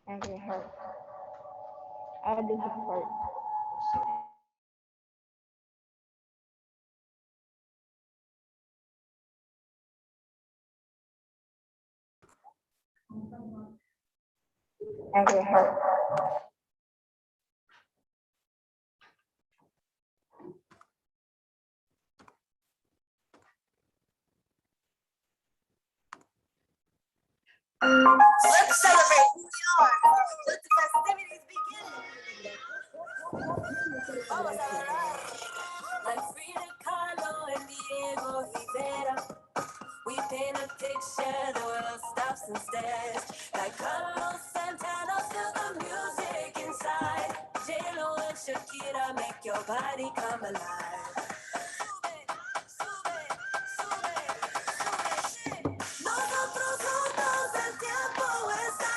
Okay, heart. I'll do the heart. Okay, heart. Let's celebrate who we are. Let the festivities begin. Vamos a bailar. Like Frida Kahlo and Diego Rivera. We paint a picture, the world stops and stares. Like Carlos Santana, feel the music inside. J-Lo and Shakira make your body come alive. Sube, sube, sube, sube. Nosotros juntos el tiempo está.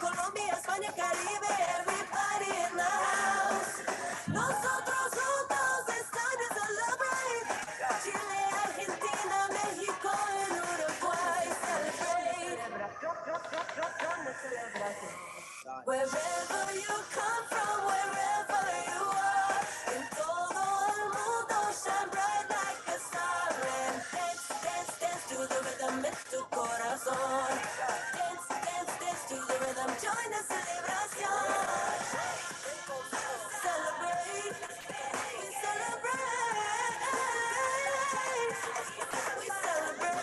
Colombia, España, Caribe, everybody in the house. Nosotros juntos, it's time to celebrate. Chile, Argentina, Mexico, and Uruguay celebrate. Wherever you come from, wherever you are, en todo el mundo, shine bright like a star. And dance, dance, dance to the rhythm en tu corazón. Dance, dance, dance to the rhythm, join the celebration. Celebrate, we celebrate. We celebrate,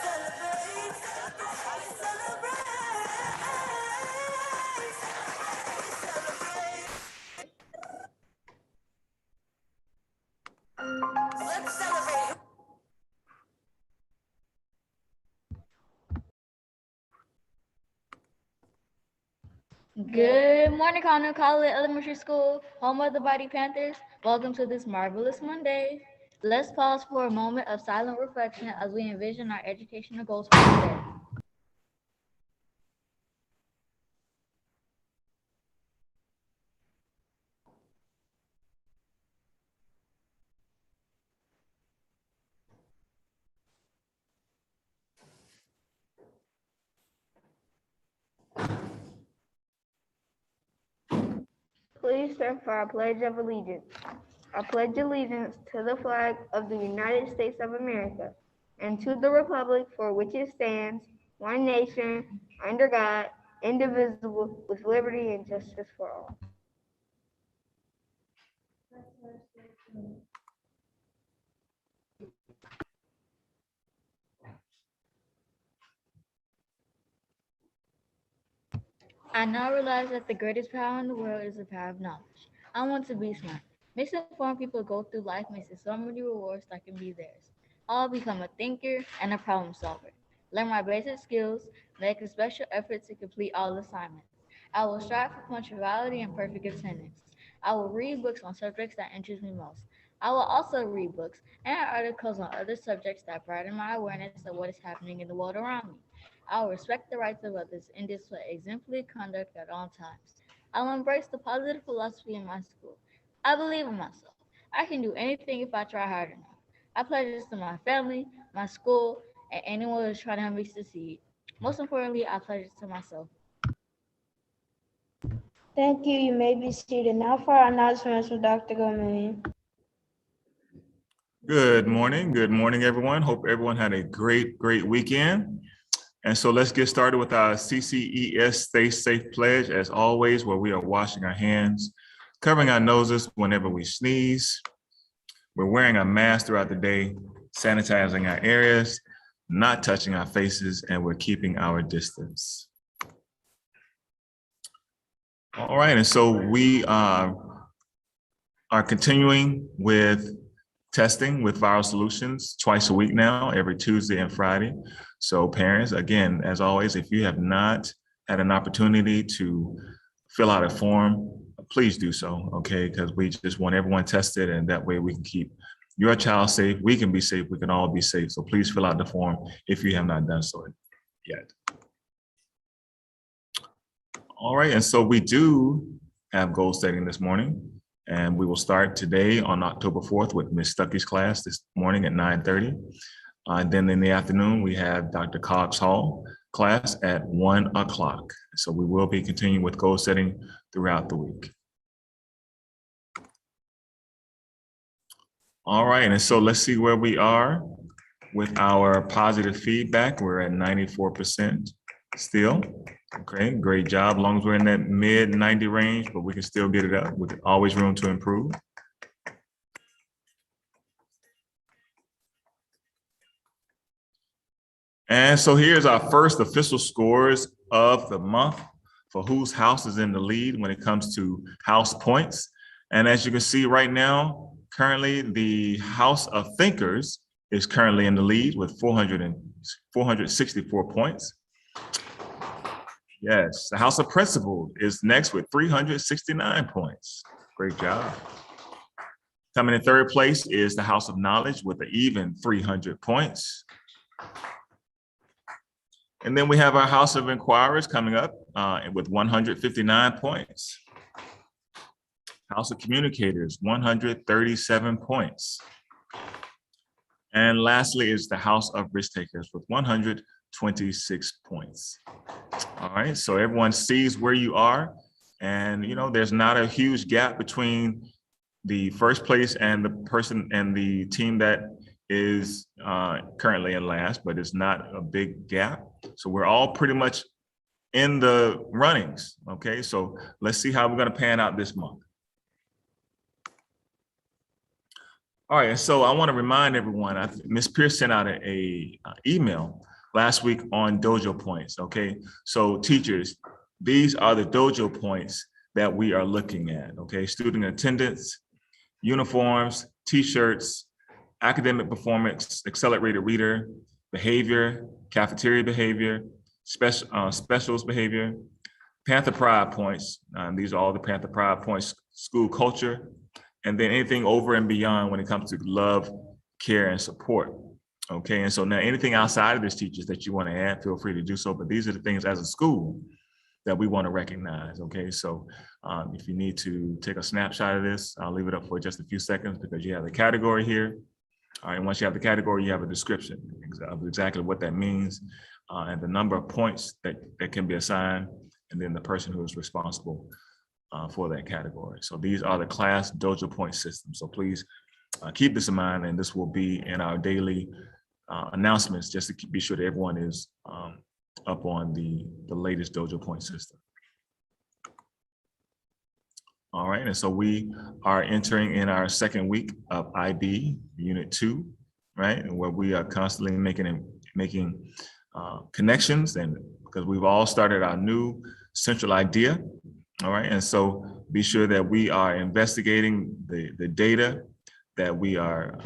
celebrate, we celebrate. Let's celebrate. Good morning, Connell College Elementary School, home of the Body Panthers. Welcome to this marvelous Monday. Let's pause for a moment of silent reflection as we envision our educational goals for today. Please stand for our Pledge of Allegiance. I pledge allegiance to the flag of the United States of America and to the republic for which it stands, one nation, under God, indivisible, with liberty and justice for all. I now realize that the greatest power in the world is the power of knowledge. I want to be smart. Misinformed people go through life missing so many rewards that can be theirs. I'll become a thinker and a problem solver. Learn my basic skills, make a special effort to complete all assignments. I will strive for punctuality and perfect attendance. I will read books on subjects that interest me most. I will also read books and articles on other subjects that broaden my awareness of what is happening in the world around me. I will respect the rights of others and display exemplary conduct at all times. I will embrace the positive philosophy in my school. I believe in myself. I can do anything if I try hard enough. I pledge this to my family, my school, and anyone who's trying to help me succeed. Most importantly, I pledge it to myself. Thank you. You may be seated. Now for our announcements with Dr. Gomillion. Good morning. Good morning, everyone. Hope everyone had a great weekend. And so let's get started with our CCES Stay Safe Pledge, as always, where we are washing our hands, covering our noses whenever we sneeze. We're wearing a mask throughout the day, sanitizing our areas, not touching our faces, and we're keeping our distance. All right, and so we are continuing with testing with Viral Solutions twice a week now, every Tuesday and Friday. So parents, again, as always, if you have not had an opportunity to fill out a form, please do so, okay? Because we just want everyone tested, and that way we can keep your child safe, we can be safe, we can all be safe. So please fill out the form if you have not done so yet. All right, and so we do have goal setting this morning, and we will start today on October 4th with Ms. Stuckey's class this morning at 9:30. And then in the afternoon, we have Dr. Cox Hall class at 1 o'clock. So we will be continuing with goal setting throughout the week. All right, and so let's see where we are with our positive feedback. We're at 94% still. Okay, great job. As long as we're in that mid 90 range, but we can still get it up with always room to improve. And so here's our first official scores of the month for whose house is in the lead when it comes to house points. And as you can see right now, currently the House of Thinkers is currently in the lead with 464 points. Yes, the House of Principles is next with 369 points. Great job. Coming in third place is the House of Knowledge with an even 300 points. And then we have our House of Inquirers coming up with 159 points. House of Communicators, 137 points. And lastly is the House of Risk Takers with 126 points. All right, so everyone sees where you are. And, you know, there's not a huge gap between the first place and the person and the team that is currently in last, but it's not a big gap. So we're all pretty much in the runnings. Okay, so let's see how we're going to pan out this month. All right, so I want to remind everyone, Ms. Pierce sent out a email last week on dojo points, okay? So teachers, these are the dojo points that we are looking at, okay? Student attendance, uniforms, t-shirts, academic performance, accelerated reader, behavior, cafeteria behavior, specials behavior, Panther Pride points. These are all the Panther Pride points, school culture, and then anything over and beyond when it comes to love, care, and support. Okay, and so now anything outside of this, teachers, that you want to add, feel free to do so. But these are the things as a school that we want to recognize. Okay, so if you need to take a snapshot of this, I'll leave it up for just a few seconds because you have the category here. All right, once you have the category, you have a description of exactly what that means and the number of points that can be assigned, and then the person who is responsible for that category. So these are the class dojo point systems. So please keep this in mind, and this will be in our daily announcements just to be sure that everyone is up on the latest dojo point system. All right, and so we are entering in our second week of IB Unit 2, right? And where we are constantly making connections, and because we've all started our new central idea. All right, and so be sure that we are investigating the data that we are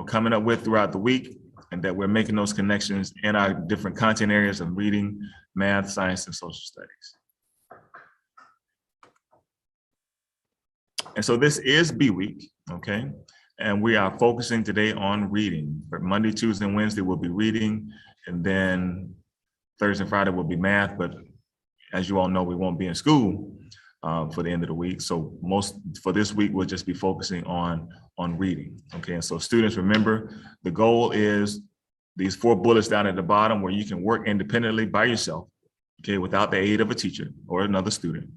coming up with throughout the week, and that we're making those connections in our different content areas of reading, math, science, and social studies. And so this is B week, okay? And we are focusing today on reading. But Monday, Tuesday, and Wednesday will be reading, and then Thursday and Friday will be math. But as you all know, we won't be in school for the end of the week. So for this week, we'll just be focusing on reading, okay? And so students, remember, the goal is these 4 bullets down at the bottom where you can work independently by yourself, okay, without the aid of a teacher or another student.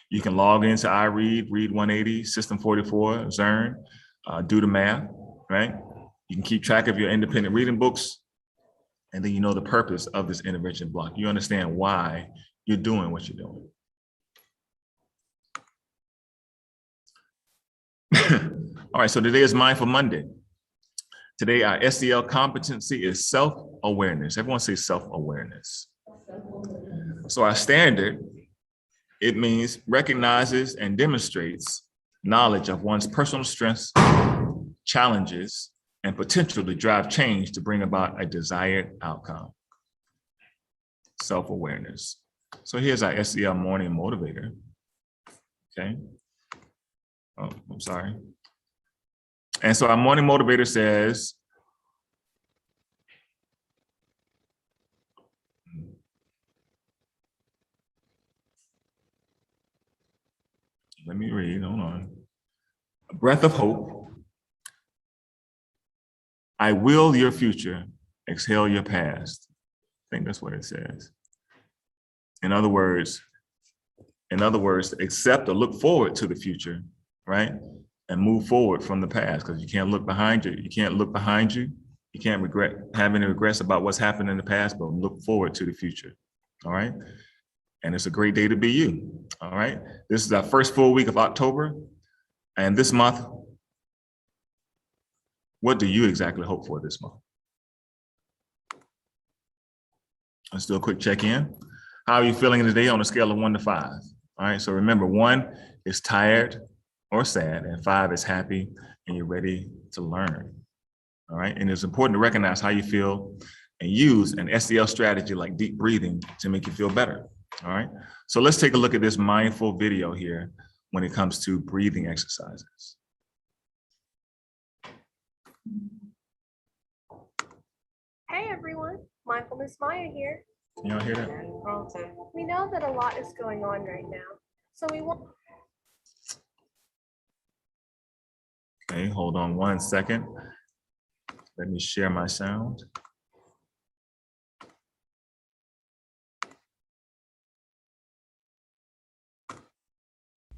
You can log into iRead, Read 180, System 44, Zern, do the math, right? You can keep track of your independent reading books, and then you know the purpose of this intervention block. You understand why you're doing what you're doing. All right, so today is Mindful Monday. Today, our SEL competency is self-awareness. Everyone say self-awareness. So our standard, it means recognizes and demonstrates knowledge of one's personal strengths, challenges, and potential to drive change to bring about a desired outcome. Self-awareness. So here's our SEL morning motivator. Okay. Oh, I'm sorry. And so our morning motivator says, let me read, hold on. A breath of hope. I will your future exhale your past. I think that's what it says. In other words, accept or look forward to the future, right? And move forward from the past, because you can't look behind you. You can't look behind you. You can't have any regrets about what's happened in the past, but look forward to the future. All right. And it's a great day to be you. All right. This is our first full week of October. And this month, what do you exactly hope for this month? Let's do a quick check-in. How are you feeling today on a scale of 1 to 5? All right, so remember, 1 is tired or sad, and 5 is happy and you're ready to learn. All right, and it's important to recognize how you feel and use an SEL strategy like deep breathing to make you feel better. All right, so let's take a look at this mindful video here when it comes to breathing exercises. Hey everyone, Mindfulness Maya here. Can y'all hear that? And Carlton. We know that a lot is going on right now, so we want. Okay, hold on 1 second. Let me share my sound.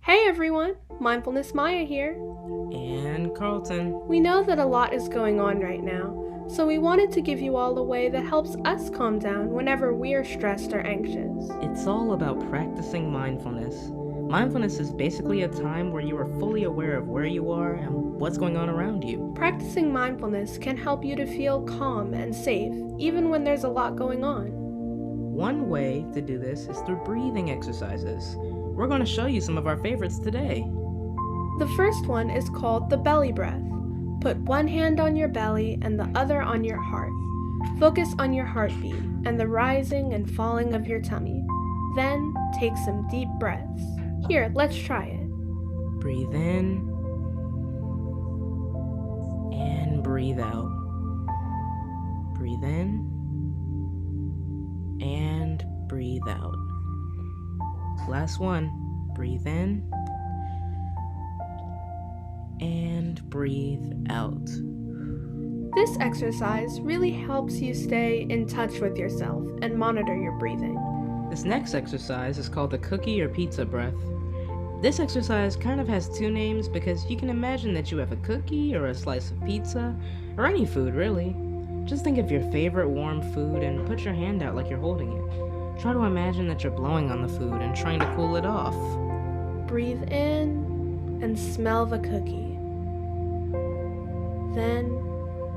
Hey everyone, Mindfulness Maya here. And Carlton. We know that a lot is going on right now, so we wanted to give you all a way that helps us calm down whenever we're stressed or anxious. It's all about practicing mindfulness. Mindfulness is basically a time where you are fully aware of where you are and what's going on around you. Practicing mindfulness can help you to feel calm and safe, even when there's a lot going on. One way to do this is through breathing exercises. We're going to show you some of our favorites today. The first one is called the belly breath. Put one hand on your belly and the other on your heart. Focus on your heartbeat and the rising and falling of your tummy. Then take some deep breaths. Here, let's try it. Breathe in and breathe out. Breathe in and breathe out. Last one. Breathe in and breathe out. This exercise really helps you stay in touch with yourself and monitor your breathing. This next exercise is called the cookie or pizza breath. This exercise kind of has two names because you can imagine that you have a cookie or a slice of pizza, or any food really. Just think of your favorite warm food and put your hand out like you're holding it. Try to imagine that you're blowing on the food and trying to cool it off. Breathe in and smell the cookie. Then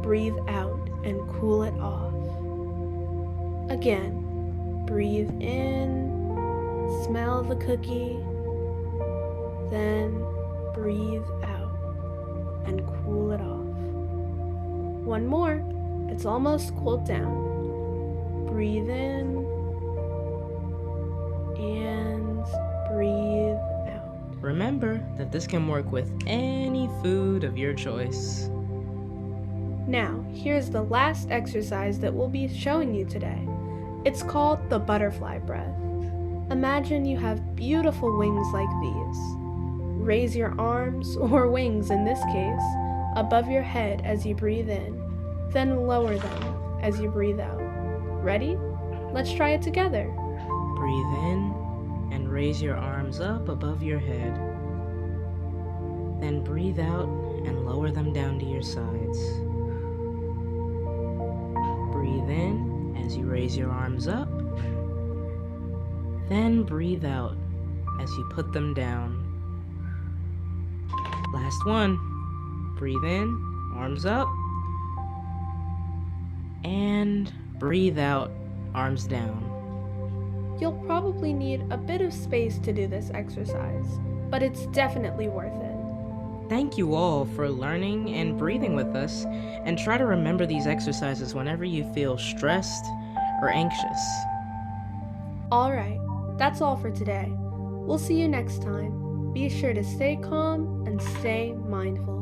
breathe out and cool it off. Again, breathe in, smell the cookie, then breathe out and cool it off. One more, it's almost cooled down. Breathe in and breathe out. Remember that this can work with any food of your choice. Now, here's the last exercise that we'll be showing you today. It's called the butterfly breath. Imagine you have beautiful wings like these. Raise your arms, or wings in this case, above your head as you breathe in, then lower them as you breathe out. Ready? Let's try it together. Breathe in and raise your arms up above your head. Then breathe out and lower them down to your sides. Breathe in as you raise your arms up. Then breathe out as you put them down. Last one. Breathe in, arms up. And breathe out, arms down. You'll probably need a bit of space to do this exercise, but it's definitely worth it. Thank you all for learning and breathing with us, and try to remember these exercises whenever you feel stressed or anxious. Alright, that's all for today. We'll see you next time. Be sure to stay calm and stay mindful.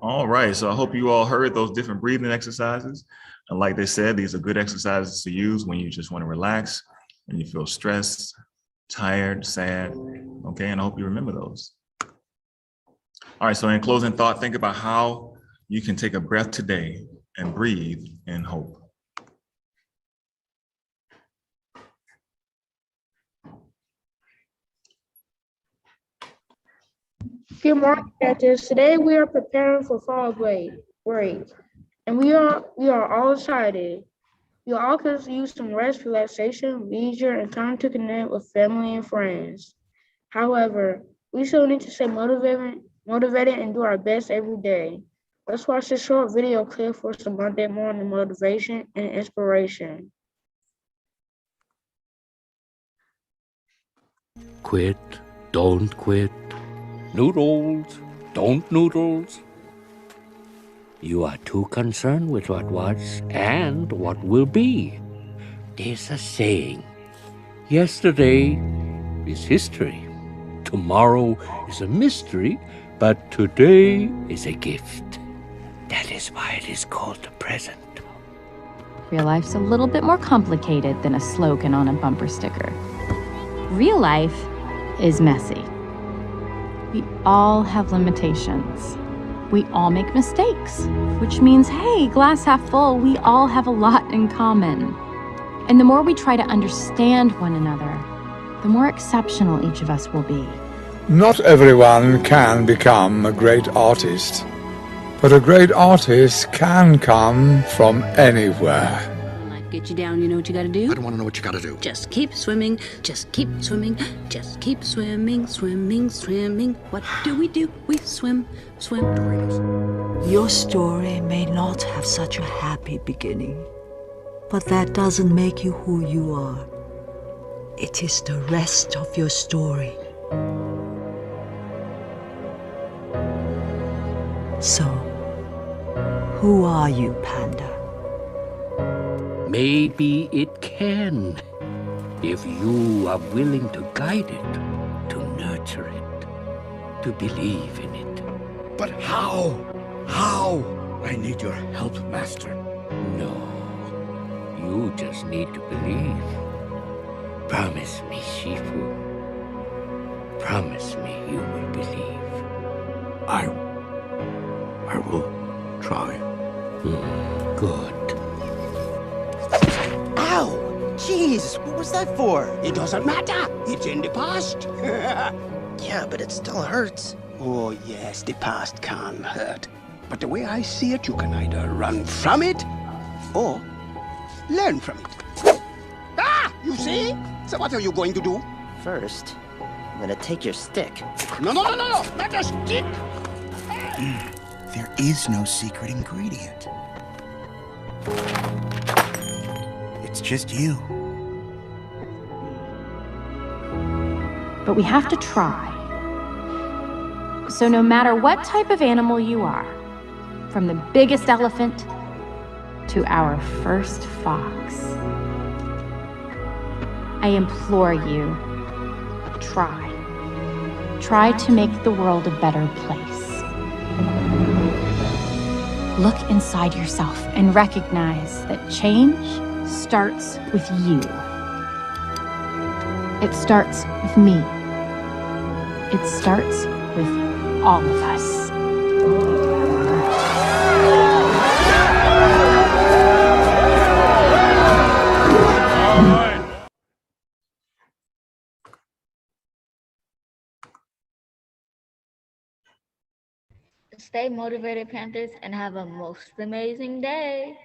All right, so I hope you all heard those different breathing exercises. And like they said, these are good exercises to use when you just want to relax, when you feel stressed, tired, sad, okay? And I hope you remember those. All right, so in closing thought, think about how You can take a breath today and breathe in hope. Good morning, Panthers. Today we are preparing for fall break, and we are all excited. We all could use some rest, relaxation, leisure, and time to connect with family and friends. However, we still need to stay motivated, and do our best every day. Let's watch this short video clip for some Monday morning motivation and inspiration. Quit, don't quit. Noodles, don't noodles. You are too concerned with what was and what will be. There's a saying, yesterday is history. Tomorrow is a mystery, but today is a gift. That is why it is called the present. Real life's a little bit more complicated than a slogan on a bumper sticker. Real life is messy. We all have limitations. We all make mistakes, which means, hey, glass half full, we all have a lot in common. And the more we try to understand one another, the more exceptional each of us will be. Not everyone can become a great artist, but a great artist can come from anywhere. Life gets you down, you know what you gotta do? I don't want to know what you gotta do. Just keep swimming, just keep swimming, just keep swimming, swimming, swimming. What do? We swim, swim. Your story may not have such a happy beginning, but that doesn't make you who you are. It is the rest of your story. So, who are you, Panda? Maybe it can, if you are willing to guide it, to nurture it, to believe in it. But how? How? I need your help, Master. No, you just need to believe. Promise me, Shifu. Promise me you will believe. I will try. Good. Ow! Jeez, what was that for? It doesn't matter. It's in the past. Yeah, but it still hurts. Oh, yes, the past can hurt. But the way I see it, you can either run from it or learn from it. Ah! You see? So what are you going to do? First, I'm gonna take your stick. No, not a stick! There is no secret ingredient. It's just you. But we have to try. So no matter what type of animal you are, from the biggest elephant to our first fox, I implore you, try. Try to make the world a better place. Look inside yourself and recognize that change starts with you. It starts with me. It starts with all of us. Stay motivated, Panthers, and have a most amazing day.